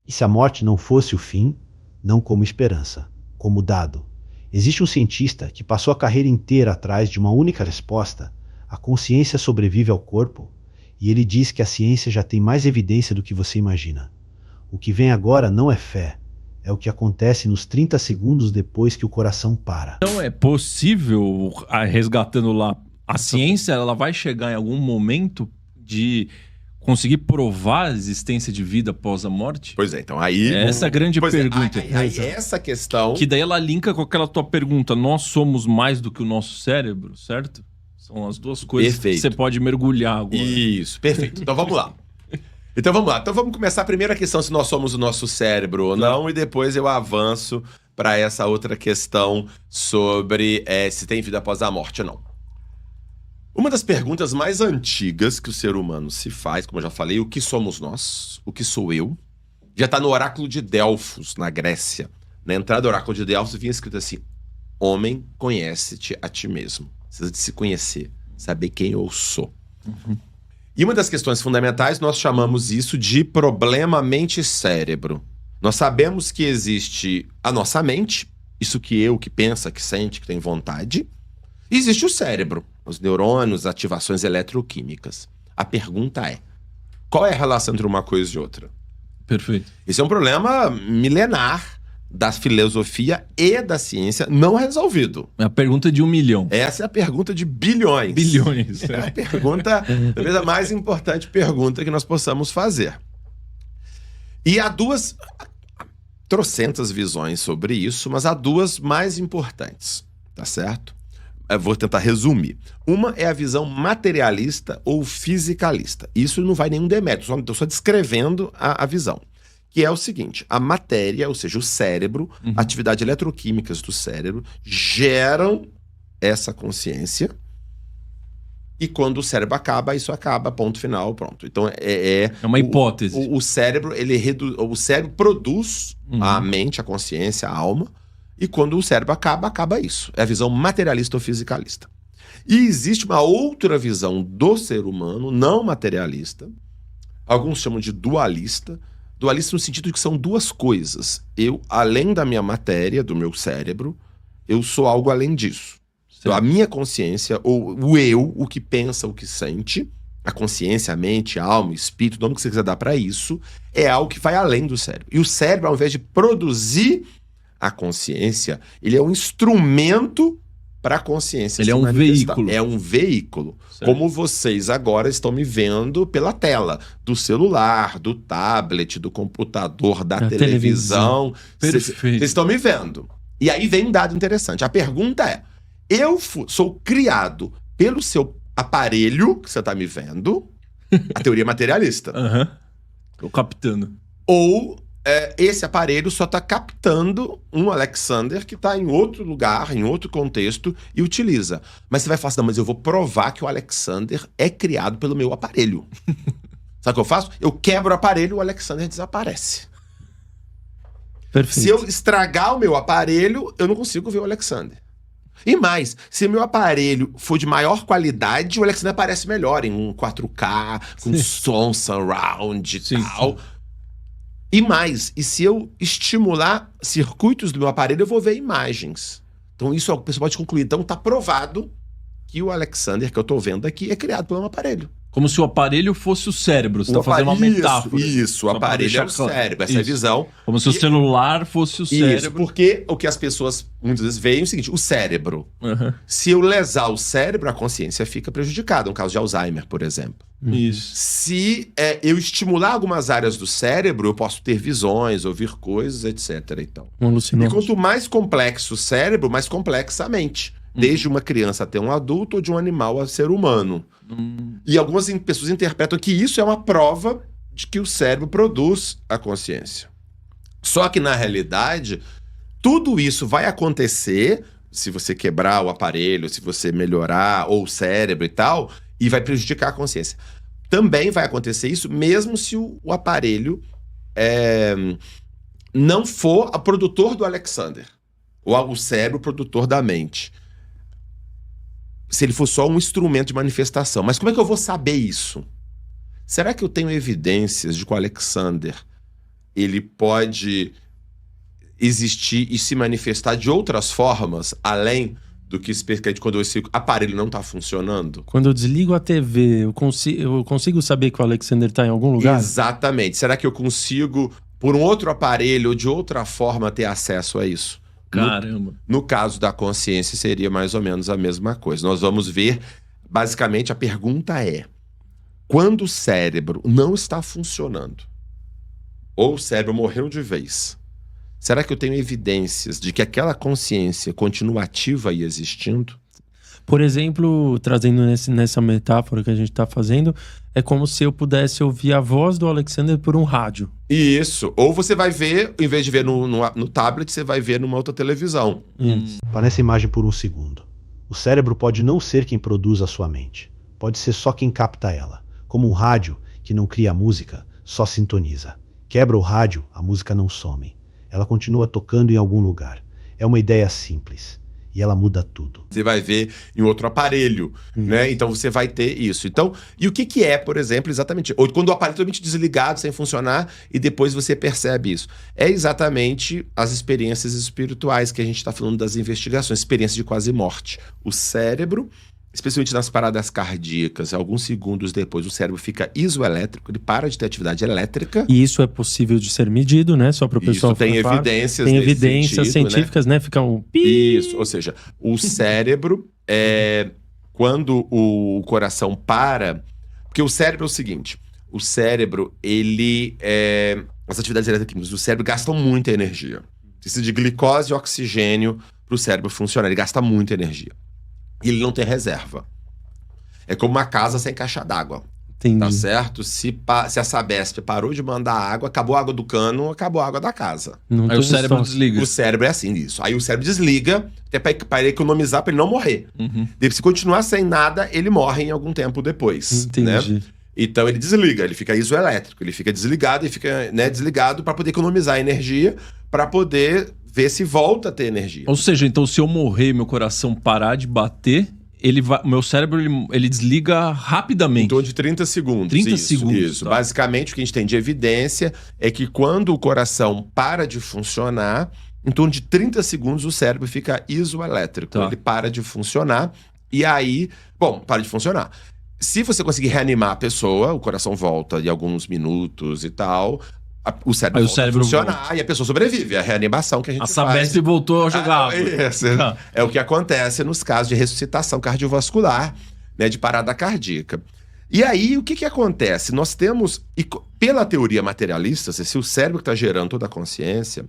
E se a morte não fosse o fim, não como esperança, como dado? Existe um cientista que passou a carreira inteira atrás de uma única resposta: a consciência sobrevive ao corpo, e ele diz que a ciência já tem mais evidência do que você imagina. O que vem agora não é fé, é o que acontece nos 30 segundos depois que o coração para. Então é possível, resgatando lá, a ciência ela vai chegar em algum momento de conseguir provar a existência de vida após a morte? Pois é, então aí... Essa é a grande pergunta. Aí essa questão... Que daí ela linka com aquela tua pergunta, nós somos mais do que o nosso cérebro, certo? São as duas coisas Perfeito. que você pode mergulhar agora. Isso, perfeito. Então vamos lá. Então vamos começar a primeira questão, se nós somos o nosso cérebro ou não, e depois eu avanço para essa outra questão sobre se tem vida após a morte ou não. Uma das perguntas mais antigas que o ser humano se faz, como eu já falei, o que somos nós? O que sou eu? Já está no oráculo de Delfos, na Grécia. Na entrada do oráculo de Delfos vinha escrito assim: homem, conhece-te a ti mesmo. Precisa de se conhecer, saber quem eu sou. Uhum. E uma das questões fundamentais, nós chamamos isso de problema mente-cérebro. Nós sabemos que existe a nossa mente, isso que pensa, que sente, que tem vontade, e existe o cérebro, os neurônios, ativações eletroquímicas. A pergunta é, qual é a relação entre uma coisa e outra? Perfeito. Esse é um problema milenar da filosofia e da ciência não resolvido. É a pergunta de 1 milhão. Essa é a pergunta de bilhões. Bilhões. É a pergunta, talvez a mais importante pergunta que nós possamos fazer. E há trocentas visões sobre isso, mas há duas mais importantes, tá certo? Eu vou tentar resumir. Uma é a visão materialista ou fisicalista. Isso não vai nenhum demérito, estou só descrevendo a visão. Que é o seguinte, a matéria, ou seja, o cérebro, atividades eletroquímicas do cérebro, geram essa consciência, e quando o cérebro acaba, isso acaba, ponto final, pronto. Então é uma hipótese. O cérebro, o cérebro produz a mente, a consciência, a alma, e quando o cérebro acaba isso. É a visão materialista ou fisicalista. E existe uma outra visão do ser humano, não materialista, alguns chamam de dualista no sentido de que são duas coisas. Eu, além da minha matéria, do meu cérebro, eu sou algo além disso. Então, a minha consciência, ou o eu, o que pensa, o que sente, a consciência, a mente, a alma, o espírito, o nome que você quiser dar para isso, é algo que vai além do cérebro. E o cérebro, ao invés de produzir a consciência, ele é um instrumento para a consciência. Ele é um veículo. É um veículo. Certo. Como vocês agora estão me vendo pela tela do celular, do tablet, do computador, da televisão. Perfeito. Vocês estão me vendo. E aí vem um dado interessante. A pergunta é, eu sou criado pelo seu aparelho, que você está me vendo, a teoria materialista. Tô captando. Ou esse aparelho só está captando um Alexander que está em outro lugar, em outro contexto, e utiliza. Mas você vai falar assim, não, mas eu vou provar que o Alexander é criado pelo meu aparelho. Sabe o que eu faço? Eu quebro o aparelho e o Alexander desaparece. Perfeito. Se eu estragar o meu aparelho, eu não consigo ver o Alexander. E mais, se o meu aparelho for de maior qualidade, o Alexander aparece melhor em um 4K, com som surround e tal. E mais, e se eu estimular circuitos do meu aparelho, eu vou ver imagens. Então isso a pessoa pode concluir. Então tá provado que o Alexander, que eu tô vendo aqui, é criado por um aparelho. Como se o aparelho fosse o cérebro. Você tá fazendo uma metáfora. Isso, o aparelho é o cérebro, essa é a visão. Como se o celular fosse o cérebro. Isso, porque o que as pessoas muitas vezes veem é o seguinte, o cérebro. Se eu lesar o cérebro, a consciência fica prejudicada, no caso de Alzheimer, por exemplo. Isso. Se eu estimular algumas áreas do cérebro, eu posso ter visões, ouvir coisas, etc. Então. E quanto mais complexo o cérebro, mais complexa a mente. Desde uma criança até um adulto ou de um animal a ser humano. E algumas pessoas interpretam que isso é uma prova de que o cérebro produz a consciência. Só que, na realidade, tudo isso vai acontecer se você quebrar o aparelho, se você melhorar ou o cérebro e tal, e vai prejudicar a consciência. Também vai acontecer isso mesmo se o aparelho não for o produtor do Alexander, ou o cérebro produtor da mente. Se ele for só um instrumento de manifestação. Mas como é que eu vou saber isso? Será que eu tenho evidências de que o Alexander ele pode existir e se manifestar de outras formas, além do que especificamente quando esse aparelho não está funcionando? Quando eu desligo a TV, eu consigo saber que o Alexander está em algum lugar? Exatamente. Será que eu consigo, por um outro aparelho ou de outra forma, ter acesso a isso? Caramba. No caso da consciência, seria mais ou menos a mesma coisa. Nós vamos ver, basicamente, a pergunta é: quando o cérebro não está funcionando, ou o cérebro morreu de vez, será que eu tenho evidências de que aquela consciência continua ativa e existindo? Por exemplo, trazendo nessa metáfora que a gente está fazendo, é como se eu pudesse ouvir a voz do Alexander por um rádio. Isso. Ou você vai ver, em vez de ver no tablet, você vai ver numa outra televisão. Para nessa imagem por um segundo. O cérebro pode não ser quem produz a sua mente. Pode ser só quem capta ela. Como um rádio que não cria música, só sintoniza. Quebra o rádio, a música não some. Ela continua tocando em algum lugar. É uma ideia simples. E ela muda tudo. Você vai ver em outro aparelho, né? Então você vai ter isso. Então, e o que é, por exemplo, exatamente... Ou quando o aparelho é totalmente desligado, sem funcionar, e depois você percebe isso. É exatamente as experiências espirituais que a gente está falando das investigações, experiências de quase morte. O cérebro, especialmente nas paradas cardíacas, alguns segundos depois, o cérebro fica isoelétrico, ele para de ter atividade elétrica. E isso é possível de ser medido, né? Só para o pessoal isso tem claro. evidências Tem nesse evidências sentido, científicas, né? Fica um... Isso, ou seja, o cérebro, quando o coração para... Porque o cérebro é o seguinte, o cérebro, ele... as atividades eletroquímicas do cérebro gastam muita energia. Precisa de glicose e oxigênio para o cérebro funcionar, ele gasta muita energia. E ele não tem reserva. É como uma casa sem caixa d'água. Entendi. Tá certo? Se a Sabesp parou de mandar água, acabou a água do cano, acabou a água da casa. Não Aí o tem cérebro sorte. desliga. O cérebro é assim, isso. Aí o cérebro desliga, até para ele economizar, para ele não morrer. Se continuar sem nada, ele morre em algum tempo depois. Entendi. Né? Então ele desliga, ele fica isoelétrico, ele fica desligado e fica desligado para poder economizar energia, para poder ver se volta a ter energia. Ou seja, então se eu morrer e meu coração parar de bater, o meu cérebro ele desliga rapidamente. Em torno de 30 segundos. 30 segundos. Isso. Tá. Basicamente, o que a gente tem de evidência é que quando o coração para de funcionar, em torno de 30 segundos o cérebro fica isoelétrico. Tá. Ele para de funcionar e aí... Bom, para de funcionar. Se você conseguir reanimar a pessoa, o coração volta em alguns minutos e tal... O cérebro Aí volta o cérebro a funcionar volta. e a pessoa sobrevive. É a reanimação que a gente A faz. Sabesp voltou a jogar água. Isso. É o que acontece nos casos de ressuscitação cardiovascular, né, de parada cardíaca. E aí, o que acontece? Nós temos, pela teoria materialista, se o cérebro está gerando toda a consciência,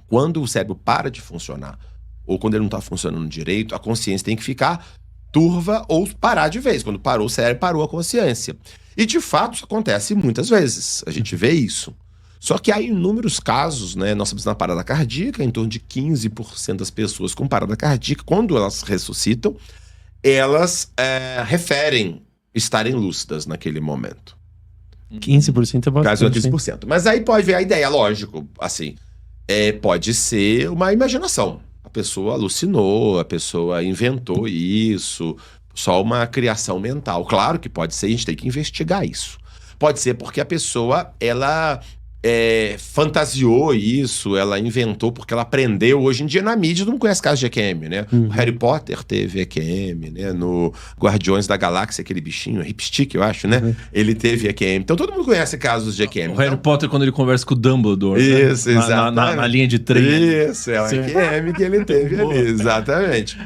quando o cérebro para de funcionar, ou quando ele não está funcionando direito, a consciência tem que ficar turva ou parar de vez. Quando parou o cérebro, parou a consciência. E, de fato, isso acontece muitas vezes. A gente vê isso. Só que há inúmeros casos, né? Nós estamos na parada cardíaca, em torno de 15% das pessoas com parada cardíaca, quando elas ressuscitam, elas referem estarem lúcidas naquele momento. 15% é Caso bastante. 15%. Mas aí pode ver a ideia, lógico, assim, pode ser uma imaginação. A pessoa alucinou, a pessoa inventou isso, só uma criação mental. Claro que pode ser, a gente tem que investigar isso. Pode ser porque a pessoa, ela fantasiou isso, ela inventou porque ela aprendeu. Hoje em dia, na mídia, não conhece caso de EQM, né? O Harry Potter teve EQM, né? No Guardiões da Galáxia, aquele bichinho, Ripstick, eu acho, né? Ele teve EQM. Então, todo mundo conhece casos de EQM. O Harry Potter, quando ele conversa com o Dumbledore. Isso, né? exatamente. Na linha de trem. Isso, é o EQM que ele teve ali, exatamente.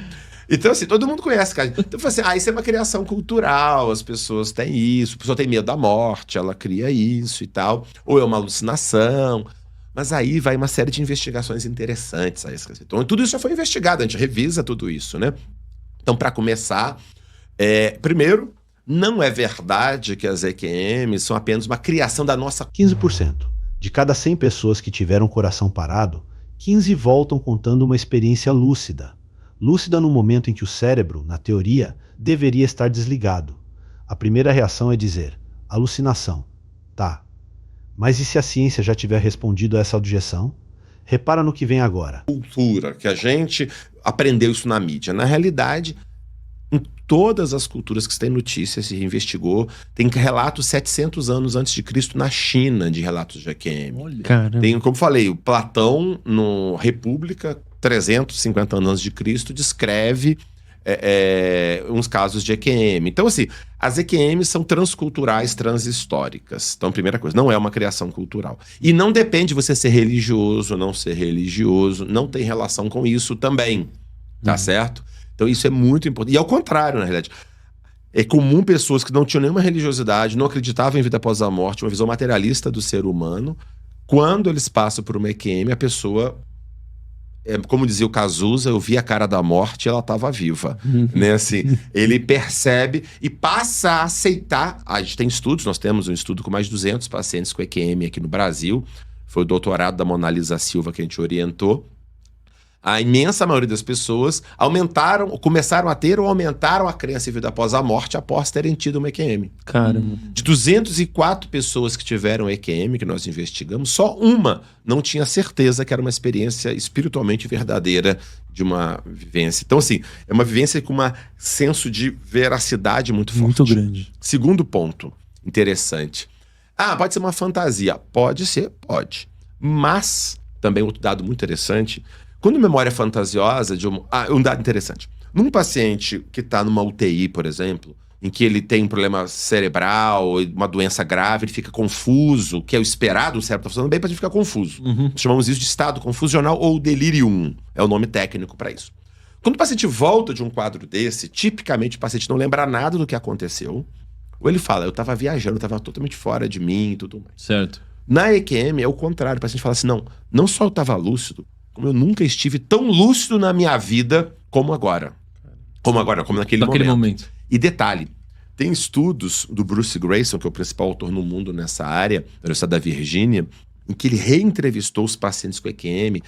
Então, assim, todo mundo conhece, cara. Então, assim, isso é uma criação cultural, as pessoas têm isso, a pessoa tem medo da morte, ela cria isso e tal, ou é uma alucinação. Mas aí vai uma série de investigações interessantes a esse respeito. Então, tudo isso já foi investigado, a gente revisa tudo isso, né? Então, para começar, primeiro, não é verdade que as EQMs são apenas uma criação da nossa... 15%. De cada 100 pessoas que tiveram o coração parado, 15 voltam contando uma experiência lúcida. Lúcida no momento em que o cérebro, na teoria, deveria estar desligado. A primeira reação é dizer, alucinação. Tá. Mas e se a ciência já tiver respondido a essa objeção? Repara no que vem agora. Cultura, que a gente aprendeu isso na mídia. Na realidade, todas as culturas que você tem notícia, se investigou. Tem relatos 700 anos antes de Cristo na China de relatos de EQM. Olha. Caramba. Tem, como falei, o Platão, no República, 350 anos antes de Cristo, descreve uns casos de EQM. Então, assim, as EQMs são transculturais, transhistóricas. Então, primeira coisa, não é uma criação cultural. E não depende de você ser religioso, não ser religioso, não tem relação com isso também, tá certo? Então, isso é muito importante. E ao contrário, na realidade. É comum pessoas que não tinham nenhuma religiosidade, não acreditavam em vida após a morte, uma visão materialista do ser humano, quando eles passam por uma EQM, a pessoa... como dizia o Cazuza, eu vi a cara da morte e ela estava viva. Né? Assim, ele percebe e passa a aceitar. A gente tem estudos, nós temos um estudo com mais de 200 pacientes com EQM aqui no Brasil. Foi o doutorado da Mona Lisa Silva que a gente orientou. A imensa maioria das pessoas começaram a ter ou aumentaram a crença em vida após a morte após terem tido uma EQM. Caramba. De 204 pessoas que tiveram EQM, que nós investigamos, só uma não tinha certeza que era uma experiência espiritualmente verdadeira de uma vivência. Então, assim, é uma vivência com um senso de veracidade muito forte. Muito grande. Segundo ponto interessante. Pode ser uma fantasia. Pode ser, pode. Mas, também outro dado muito interessante, quando memória fantasiosa, um dado interessante. Num paciente que está numa UTI, por exemplo, em que ele tem um problema cerebral, uma doença grave, ele fica confuso, que é o esperado, o cérebro está funcionando bem para ele ficar confuso. Nós chamamos isso de estado confusional ou delirium, é o nome técnico para isso. Quando o paciente volta de um quadro desse, tipicamente o paciente não lembra nada do que aconteceu, ou ele fala, eu estava viajando, eu estava totalmente fora de mim e tudo mais. Certo. Na EQM é o contrário, o paciente fala assim, não só eu estava lúcido, como eu nunca estive tão lúcido na minha vida como agora. Como naquele momento. E detalhe, tem estudos do Bruce Greyson, que é o principal autor no mundo nessa área, da Universidade da Virgínia, em que ele reentrevistou os pacientes com EQM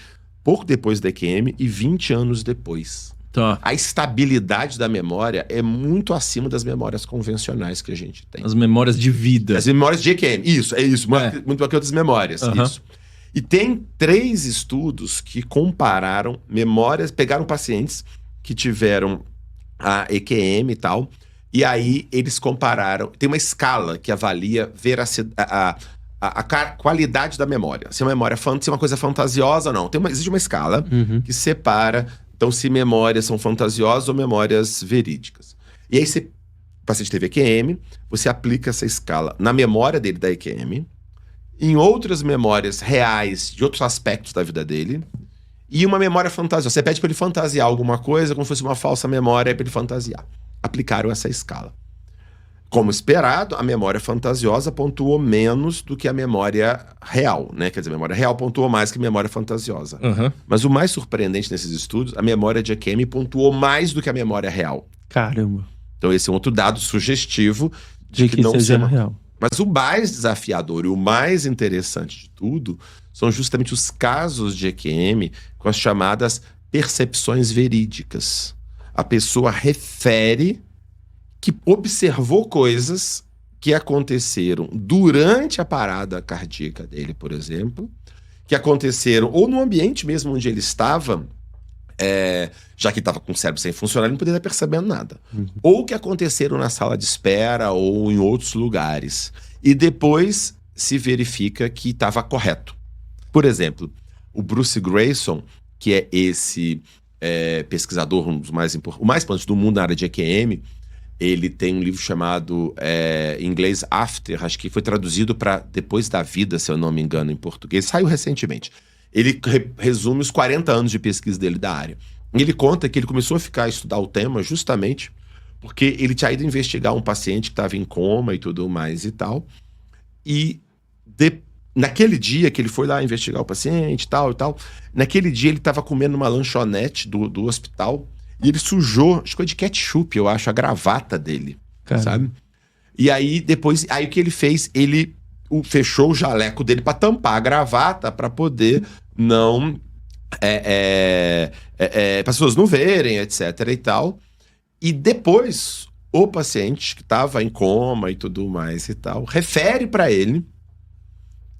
pouco depois da EQM e 20 anos depois. Tá. A estabilidade da memória é muito acima das memórias convencionais que a gente tem. As memórias de vida. As memórias de EQM, isso. Muito mais que outras memórias, isso. E tem 3 estudos que compararam memórias, pegaram pacientes que tiveram a EQM e tal, e aí eles compararam. Tem uma escala que avalia a qualidade da memória. Se a memória se é uma coisa fantasiosa ou não. Existe uma escala que separa, então, se memórias são fantasiosas ou memórias verídicas. E aí, se o paciente teve EQM, você aplica essa escala na memória dele da EQM, em outras memórias reais de outros aspectos da vida dele, e uma memória fantasiosa. Você pede para ele fantasiar alguma coisa como se fosse uma falsa memória para ele fantasiar. Aplicaram essa escala. Como esperado, a memória fantasiosa pontuou menos do que a memória real, né? Quer dizer, a memória real pontuou mais que a memória fantasiosa. Mas o mais surpreendente nesses estudos, a memória de EQM pontuou mais do que a memória real. Caramba. Então esse é um outro dado sugestivo de que não seja real. Mas o mais desafiador e o mais interessante de tudo são justamente os casos de EQM com as chamadas percepções verídicas. A pessoa refere que observou coisas que aconteceram durante a parada cardíaca dele, por exemplo, que aconteceram ou no ambiente mesmo onde ele estava, já que estava com o cérebro sem funcionar, ele não poderia estar percebendo nada. Ou que aconteceram na sala de espera ou em outros lugares. E depois se verifica que estava correto. Por exemplo, o Bruce Greyson, que é esse pesquisador, o mais importante do mundo na área de EQM, ele tem um livro chamado, em inglês, After, acho que foi traduzido para Depois da Vida, se eu não me engano, em português. Saiu recentemente. Ele resume os 40 anos de pesquisa dele da área. E ele conta que ele começou a estudar o tema justamente porque ele tinha ido investigar um paciente que estava em coma e tudo mais e tal. E naquele dia que ele foi lá investigar o paciente e tal, naquele dia ele estava comendo uma lanchonete do hospital e ele sujou, acho que foi de ketchup, eu acho, a gravata dele, sabe? E aí depois, o que ele fez? Ele fechou o jaleco dele para tampar a gravata para poder não... para as pessoas não verem, etc e tal. E depois, o paciente que estava em coma e tudo mais e tal, refere para ele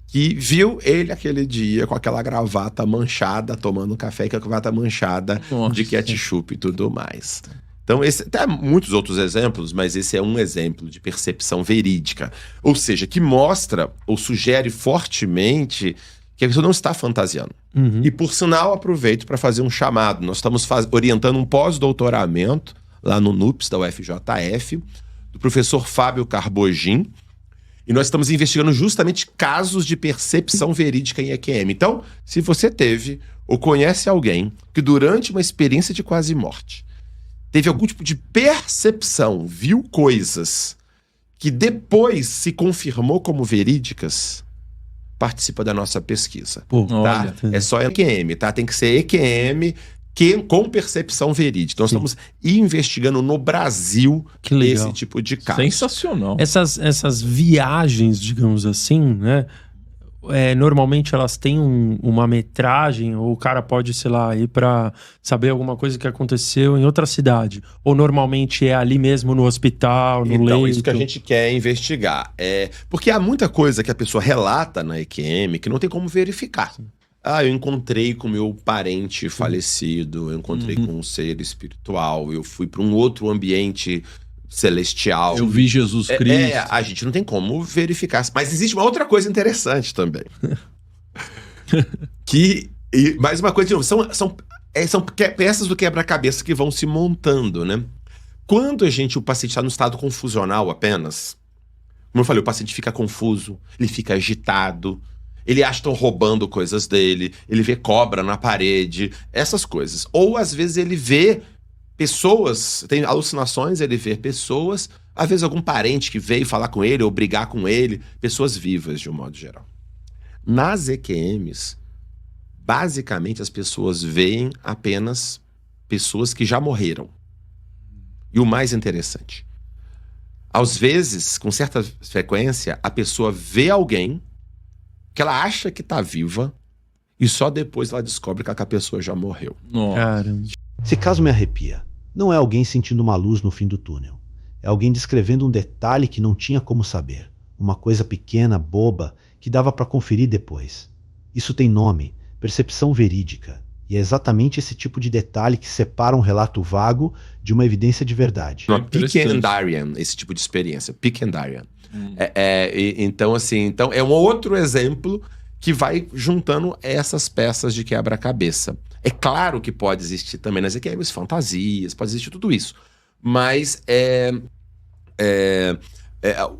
que viu ele aquele dia com aquela gravata manchada, tomando café com a gravata manchada de ketchup e tudo mais. Então, tem muitos outros exemplos, mas esse é um exemplo de percepção verídica. Ou seja, que mostra ou sugere fortemente que a pessoa não está fantasiando. E, por sinal, aproveito para fazer um chamado. Nós estamos orientando um pós-doutoramento lá no NUPS da UFJF, do professor Fábio Carbogin, e nós estamos investigando justamente casos de percepção verídica em EQM. Então, se você teve ou conhece alguém que durante uma experiência de quase morte teve algum tipo de percepção, viu coisas que depois se confirmou como verídicas, participa da nossa pesquisa. Pô, Tá? olha. É só EQM, tá? Tem que ser EQM com percepção verídica. Então, nós estamos investigando no Brasil Que legal. esse tipo de caso. Sensacional. Essas viagens, digamos assim, né? Normalmente elas têm uma metragem, ou o cara pode, sei lá, ir pra saber alguma coisa que aconteceu em outra cidade. Ou normalmente é ali mesmo no hospital, no Então, leito. isso que a gente quer investigar. Porque há muita coisa que a pessoa relata na EQM que não tem como verificar. Eu encontrei com meu parente falecido, eu encontrei com um ser espiritual, eu fui para um outro ambiente celestial. Eu vi Jesus Cristo. A gente não tem como verificar. Mas existe uma outra coisa interessante também. Mais uma coisa, de novo, são peças do quebra-cabeça que vão se montando, né? Quando o paciente está no estado confusional apenas, como eu falei, o paciente fica confuso, ele fica agitado, ele acha que estão roubando coisas dele, ele vê cobra na parede, essas coisas. Ou às vezes ele vê pessoas, tem alucinações, ele vê pessoas, às vezes algum parente que veio falar com ele ou brigar com ele, pessoas vivas de um modo geral. Nas EQMs, basicamente as pessoas veem apenas pessoas que já morreram. E o mais interessante, às vezes, com certa frequência, a pessoa vê alguém que ela acha que está viva e só depois ela descobre que a pessoa já morreu. Nossa. Caramba. Esse caso me arrepia. Não é alguém sentindo uma luz no fim do túnel. É alguém descrevendo um detalhe que não tinha como saber. Uma coisa pequena, boba, que dava para conferir depois. Isso tem nome, percepção verídica. E é exatamente esse tipo de detalhe que separa um relato vago de uma evidência de verdade. Uma Interessante. Pickendarian, esse tipo de experiência. Pickendarian. Então, assim, é um outro exemplo que vai juntando essas peças de quebra-cabeça. É claro que pode existir também nas EQMs fantasias, pode existir tudo isso. Mas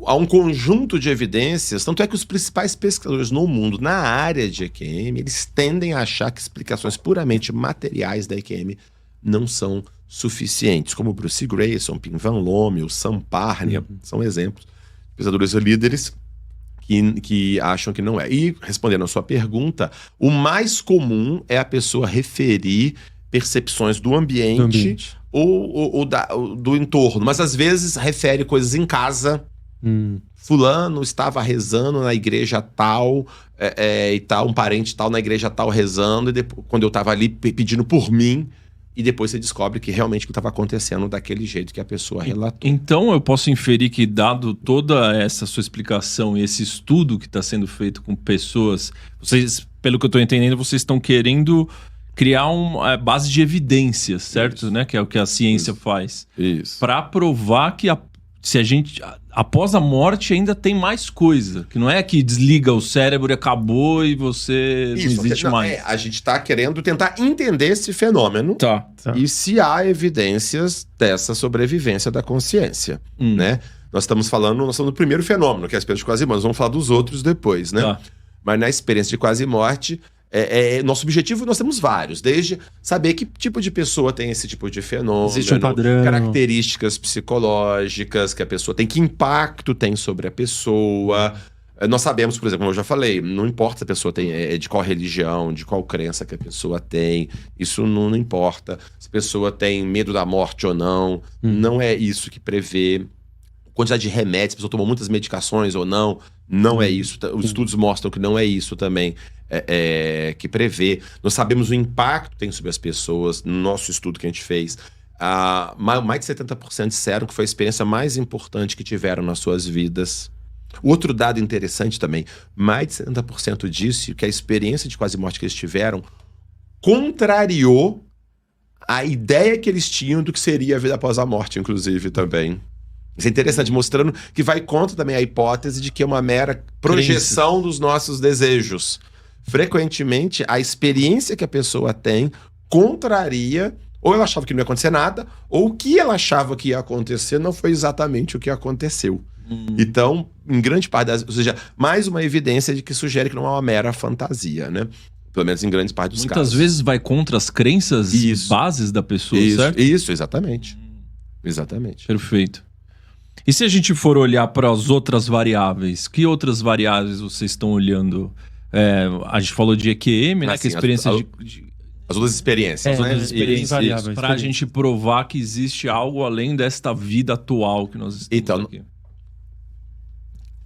há um conjunto de evidências, tanto é que os principais pesquisadores no mundo, na área de EQM, eles tendem a achar que explicações puramente materiais da EQM não são suficientes, como Bruce Grayson, Pim Van Lommel, Sam Parnia, são exemplos de pesquisadores líderes que acham que não é. E, respondendo a sua pergunta, o mais comum é a pessoa referir percepções do ambiente. Ou do entorno, mas às vezes refere coisas em casa. Fulano estava rezando na igreja tal, e tal, um parente tal na igreja tal rezando, e depois, quando eu estava ali pedindo por mim, e depois você descobre que realmente o que estava acontecendo daquele jeito que a pessoa relatou. Então eu posso inferir que, dado toda essa sua explicação e esse estudo que está sendo feito com pessoas, vocês, pelo que eu estou entendendo, vocês estão querendo criar uma base de evidências, certo? Isso. Né? Que é o que a ciência faz. Isso. Para provar que se a gente, após a morte, ainda tem mais coisa. Que não é que desliga o cérebro e acabou e você não existe mais. A gente está querendo tentar entender esse fenômeno. Tá. E se há evidências dessa sobrevivência da consciência, né? Nós estamos do primeiro fenômeno, que é a experiência de quase morte. Nós vamos falar dos outros depois, né? Tá. Mas na experiência de quase morte, nosso objetivo, nós temos vários. Desde saber que tipo de pessoa tem esse tipo de fenômeno. Existe um padrão. Características psicológicas que a pessoa tem. Que impacto tem sobre a pessoa. Nós sabemos, por exemplo, como eu já falei, não importa se a pessoa tem de qual religião, de qual crença que a pessoa tem. Isso não importa. Se a pessoa tem medo da morte ou não. Não é isso que prevê. Quantidade de remédios, se a pessoa tomou muitas medicações ou não. Não é isso. Os estudos mostram que não é isso também que prevê. Nós sabemos o impacto que tem sobre as pessoas. No nosso estudo que a gente fez, mais de 70% disseram que foi a experiência mais importante que tiveram nas suas vidas. O outro dado interessante também, mais de 70% disse que a experiência de quase morte que eles tiveram contrariou a ideia que eles tinham do que seria a vida após a morte, inclusive, também. Isso é interessante, mostrando que vai contra também a hipótese de que é uma mera projeção dos nossos desejos. Frequentemente, a experiência que a pessoa tem contraria, ou ela achava que não ia acontecer nada, ou o que ela achava que ia acontecer não foi exatamente o que aconteceu. Então, em grande parte das... Ou seja, mais uma evidência de que sugere que não é uma mera fantasia, né? Pelo menos em grande parte dos casos. Muitas vezes vai contra as crenças bases da pessoa, certo? Isso, exatamente. Exatamente. Perfeito. E se a gente for olhar para as outras variáveis, que outras variáveis vocês estão olhando? A gente falou de EQM, né? Assim, que é a experiência as outras experiências, né? as experiências variáveis. Para a gente provar que existe algo além desta vida atual que nós estamos aqui.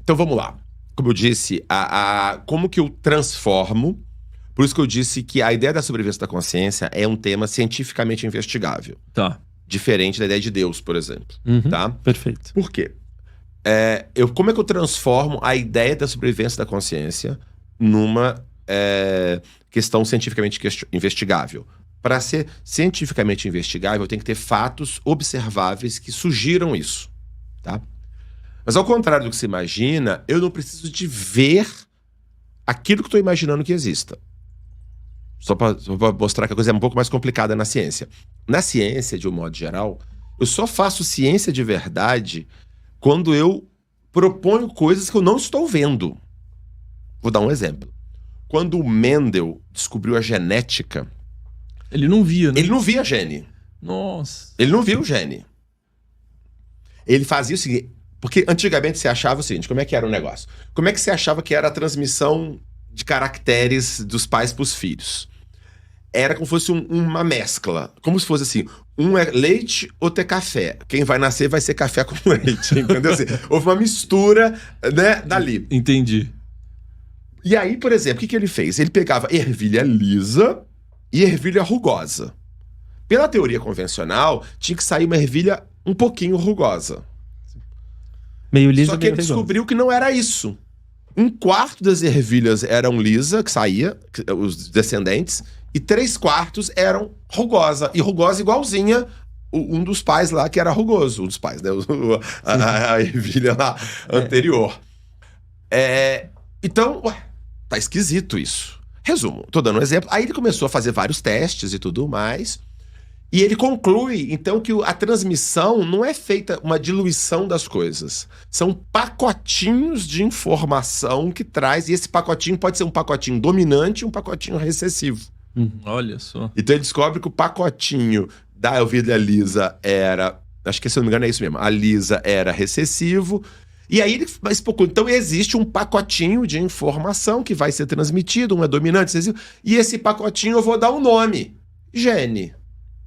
Então vamos lá. Como eu disse, como que eu transformo... Por isso que eu disse que a ideia da sobrevivência da consciência é um tema cientificamente investigável. Tá. Diferente da ideia de Deus, por exemplo. Tá? Perfeito. Por quê? Como é que eu transformo a ideia da sobrevivência da consciência numa questão cientificamente investigável? Para ser cientificamente investigável, tem que ter fatos observáveis que sugiram isso. Tá? Mas ao contrário do que se imagina, eu não preciso de ver aquilo que estou imaginando que exista. Só para mostrar que a coisa é um pouco mais complicada na ciência. Na ciência, de um modo geral, eu só faço ciência de verdade quando eu proponho coisas que eu não estou vendo. Vou dar um exemplo. Quando o Mendel descobriu a genética... Ele não via, né? Ele não via gene. Nossa. Ele não via o gene. Ele fazia o seguinte... Porque antigamente você achava o seguinte, como é que era o negócio? Como é que você achava que era a transmissão de caracteres dos pais para os filhos? Era como se fosse uma mescla. Como se fosse assim, um é leite, outro é café. Quem vai nascer vai ser café com leite, entendeu? Assim, houve uma mistura, né, dali. Entendi. E aí, por exemplo, o que ele fez? Ele pegava ervilha lisa e ervilha rugosa. Pela teoria convencional, tinha que sair uma ervilha um pouquinho rugosa. Meio lisa, só que ele descobriu que não era isso. Um quarto das ervilhas eram lisa, que saía, os descendentes, e 3/4 eram rugosa. E rugosa igualzinha um dos pais lá, que era rugoso. Um dos pais, né? A ervilha lá anterior. Então, tá esquisito isso. Resumo, tô dando um exemplo. Aí ele começou a fazer vários testes e tudo mais. E ele conclui, então, que a transmissão não é feita uma diluição das coisas. São pacotinhos de informação que traz, e esse pacotinho pode ser um pacotinho dominante e um pacotinho recessivo. Olha só. Então ele descobre que o pacotinho da ervilha lisa era... Acho que, se eu não me engano, é isso mesmo. A lisa era recessivo. E aí ele... Então existe um pacotinho de informação que vai ser transmitido, um é dominante, recessivo. E esse pacotinho eu vou dar um nome. Gene.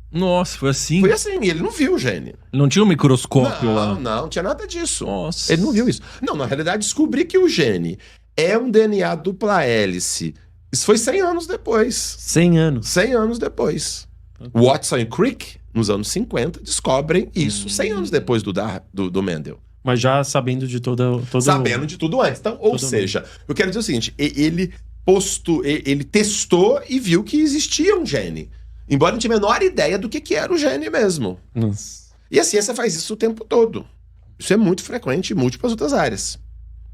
Nossa, foi assim? Foi assim, e ele não viu o gene. Não tinha um microscópio lá? Não tinha nada disso. Nossa. Ele não viu isso. Não, na realidade, descobri que o gene é um DNA dupla hélice. Isso foi 100 anos depois. 100 anos. 100 anos depois. Watson e Crick, nos anos 50, descobrem isso 100 anos depois do Mendel. Mas já sabendo de todo... Sabendo de tudo antes. Então, ou seja, eu quero dizer o seguinte, ele testou e viu que existia um gene. Embora não tinha a menor ideia do que era o gene mesmo. Nossa. E a ciência faz isso o tempo todo. Isso é muito frequente em múltiplas outras áreas.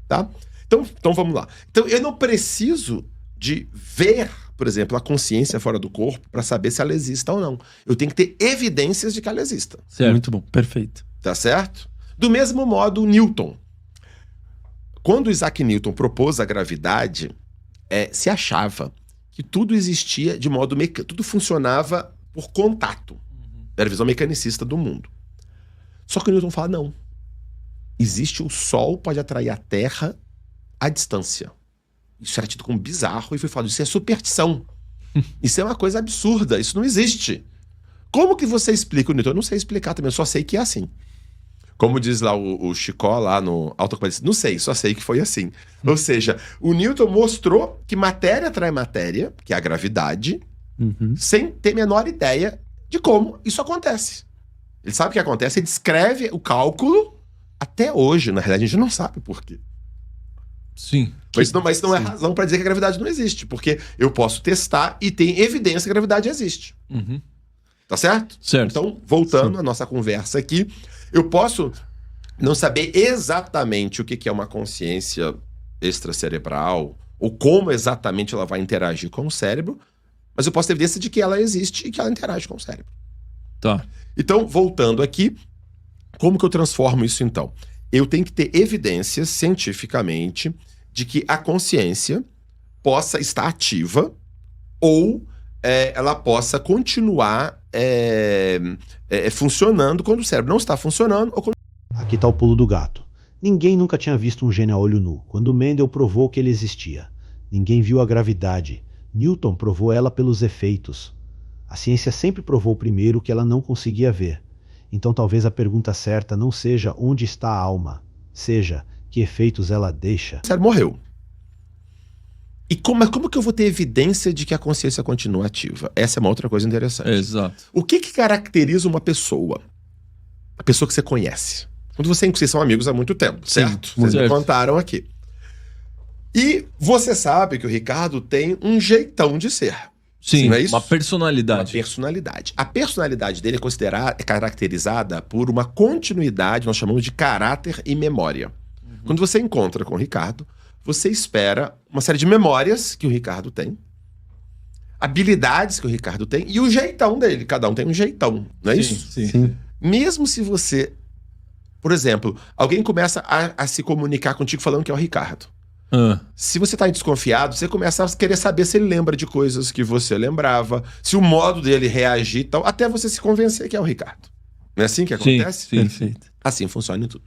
Tá? Então vamos lá. Então eu não preciso de ver, por exemplo, a consciência fora do corpo para saber se ela existe ou não. Eu tenho que ter evidências de que ela exista. Certo. Muito bom, perfeito. Tá certo? Do mesmo modo, o Newton. Quando Isaac Newton propôs a gravidade, se achava que tudo existia de modo mecânico, tudo funcionava por contato. Era a visão mecanicista do mundo. Só que o Newton fala, não. Existe o Sol, pode atrair a Terra à distância. Isso era tido como bizarro e foi falado, isso é superstição. Isso é uma coisa absurda, isso não existe. Como que você explica o Newton? Eu não sei explicar também, eu só sei que é assim. Como diz lá o Chicó, lá no Autocompadecido, não sei, só sei que foi assim. Ou seja, o Newton mostrou que matéria atrai matéria, que é a gravidade, sem ter a menor ideia de como isso acontece. Ele sabe o que acontece, ele descreve o cálculo até hoje. Na realidade, a gente não sabe por quê. Sim. Mas isso não é razão para dizer que a gravidade não existe, porque eu posso testar e tem evidência que a gravidade existe. Tá certo? Certo. Então, voltando à nossa conversa aqui, eu posso não saber exatamente o que é uma consciência extracerebral ou como exatamente ela vai interagir com o cérebro, mas eu posso ter evidência de que ela existe e que ela interage com o cérebro. Tá. Então, voltando aqui, como que eu transformo isso então? Eu tenho que ter evidências cientificamente de que a consciência possa estar ativa ou ela possa continuar funcionando quando o cérebro não está funcionando ou quando... Aqui está o pulo do gato. Ninguém nunca tinha visto um gênio a olho nu, quando Mendel provou que ele existia. Ninguém viu a gravidade. Newton provou ela pelos efeitos. A ciência sempre provou primeiro que ela não conseguia ver. Então talvez a pergunta certa não seja onde está a alma, seja que efeitos ela deixa. O cérebro morreu. E como que eu vou ter evidência de que a consciência continua ativa? Essa é uma outra coisa interessante. Exato. O que caracteriza uma pessoa? A pessoa que você conhece. Quando vocês são amigos há muito tempo, certo? Vocês me contaram aqui. E você sabe que o Ricardo tem um jeitão de ser. Sim, não é isso? uma personalidade. Uma personalidade. A personalidade dele é caracterizada por uma continuidade, nós chamamos de caráter e memória. Quando você encontra com o Ricardo, você espera uma série de memórias que o Ricardo tem, habilidades que o Ricardo tem e o jeitão dele. Cada um tem um jeitão, não é isso? Sim. Mesmo se você... Por exemplo, alguém começa a se comunicar contigo falando que é o Ricardo. Se você tá desconfiado, você começa a querer saber se ele lembra de coisas que você lembrava, se o modo dele reagir e tal, até você se convencer que é o Ricardo. Não é assim que acontece? Sim, perfeito. Assim funciona em tudo.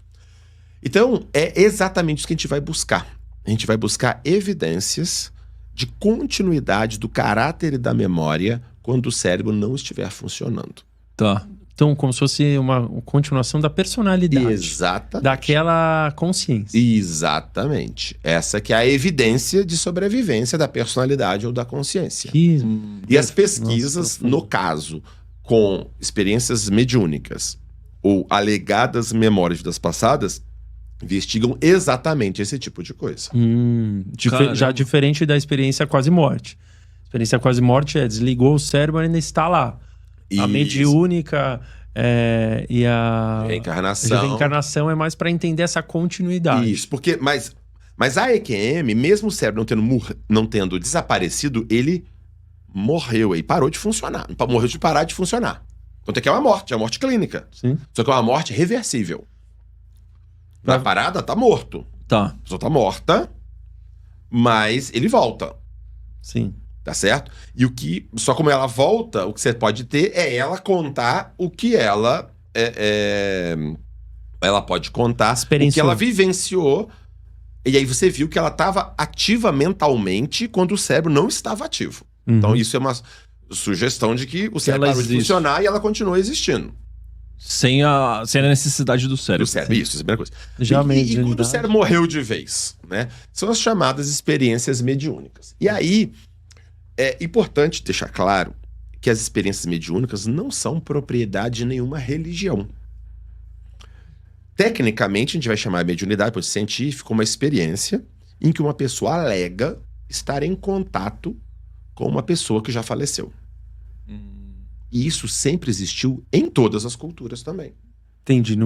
Então, é exatamente isso que a gente vai buscar. A gente vai buscar evidências de continuidade do caráter e da memória quando o cérebro não estiver funcionando. Tá. Então, como se fosse uma continuação da personalidade. Exatamente. Daquela consciência. Exatamente. Essa que é a evidência de sobrevivência da personalidade ou da consciência. E as pesquisas, no caso, com experiências mediúnicas ou alegadas memórias de vidas passadas, investigam exatamente esse tipo de coisa. Já diferente da experiência quase morte. A experiência quase morte desligou o cérebro e ainda está lá. A mediúnica e a reencarnação é mais para entender essa continuidade. Isso, porque mas a EQM, mesmo o cérebro não tendo desaparecido, ele morreu, ele parou de funcionar. Morreu de parar de funcionar. Quanto é que é uma morte clínica. Sim. Só que é uma morte reversível. Na parada, tá morto. Tá. A pessoa tá morta, mas ele volta. Sim. Tá certo? Só como ela volta, o que você pode ter é ela contar o que ela ela pode contar o que ela vivenciou. E aí você viu que ela estava ativa mentalmente quando o cérebro não estava ativo. Então isso é uma sugestão de que o cérebro parou de funcionar e ela continua existindo. Sem a necessidade do cérebro. Isso, essa é a primeira coisa. Já e quando o cérebro morreu de vez, né? São as chamadas experiências mediúnicas. E aí, é importante deixar claro que as experiências mediúnicas não são propriedade de nenhuma religião. Tecnicamente, a gente vai chamar a mediunidade, por científico, uma experiência em que uma pessoa alega estar em contato com uma pessoa que já faleceu. E isso sempre existiu em todas as culturas também. Entendi.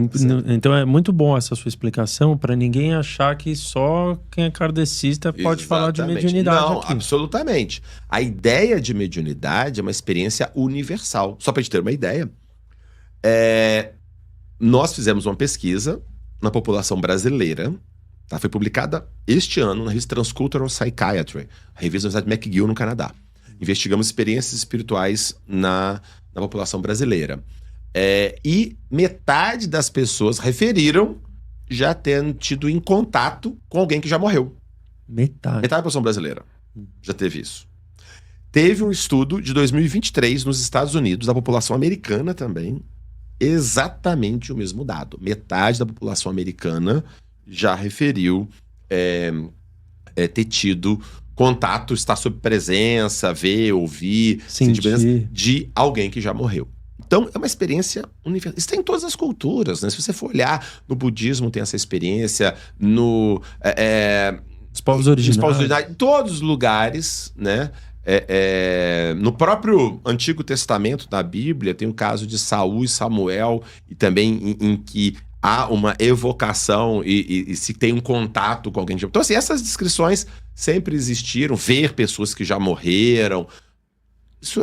Então é muito bom essa sua explicação para ninguém achar que só quem é kardecista pode falar de mediunidade. Não, aqui. Absolutamente. A ideia de mediunidade é uma experiência universal. Só para a gente ter uma ideia, nós fizemos uma pesquisa na população brasileira, tá? Foi publicada este ano na revista Transcultural Psychiatry, a revista da Universidade McGill, no Canadá. Investigamos experiências espirituais na população brasileira. E metade das pessoas referiram já ter tido em contato com alguém que já morreu. Metade da população brasileira já teve isso. Teve um estudo de 2023 nos Estados Unidos, da população americana também, exatamente o mesmo dado. Metade da população americana já referiu ter tido contato, estar sob presença, ver, ouvir, sentir de alguém que já morreu. Então, é uma experiência universal. Isso tem em todas as culturas, né? Se você for olhar, no budismo tem essa experiência, os povos originários, em todos os lugares, né? No próprio Antigo Testamento, na Bíblia, tem o caso de Saul e Samuel, e também em que há uma evocação e se tem um contato com alguém. Então, assim, essas descrições sempre existiram, ver pessoas que já morreram. Isso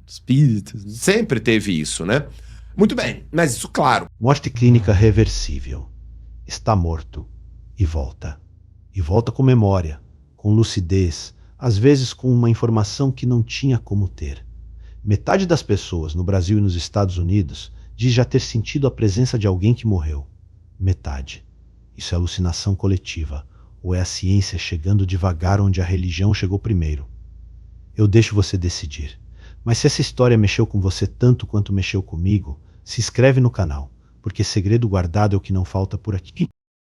Espíritos, né? sempre teve isso, né? Muito bem, mas isso, claro. Morte clínica reversível. Está morto e volta. E volta com memória, com lucidez, às vezes com uma informação que não tinha como ter. Metade das pessoas no Brasil e nos Estados Unidos diz já ter sentido a presença de alguém que morreu. Metade. Isso é alucinação coletiva, ou é a ciência chegando devagar onde a religião chegou primeiro? Eu deixo você decidir. Mas se essa história mexeu com você tanto quanto mexeu comigo, se inscreve no canal, porque segredo guardado é o que não falta por aqui.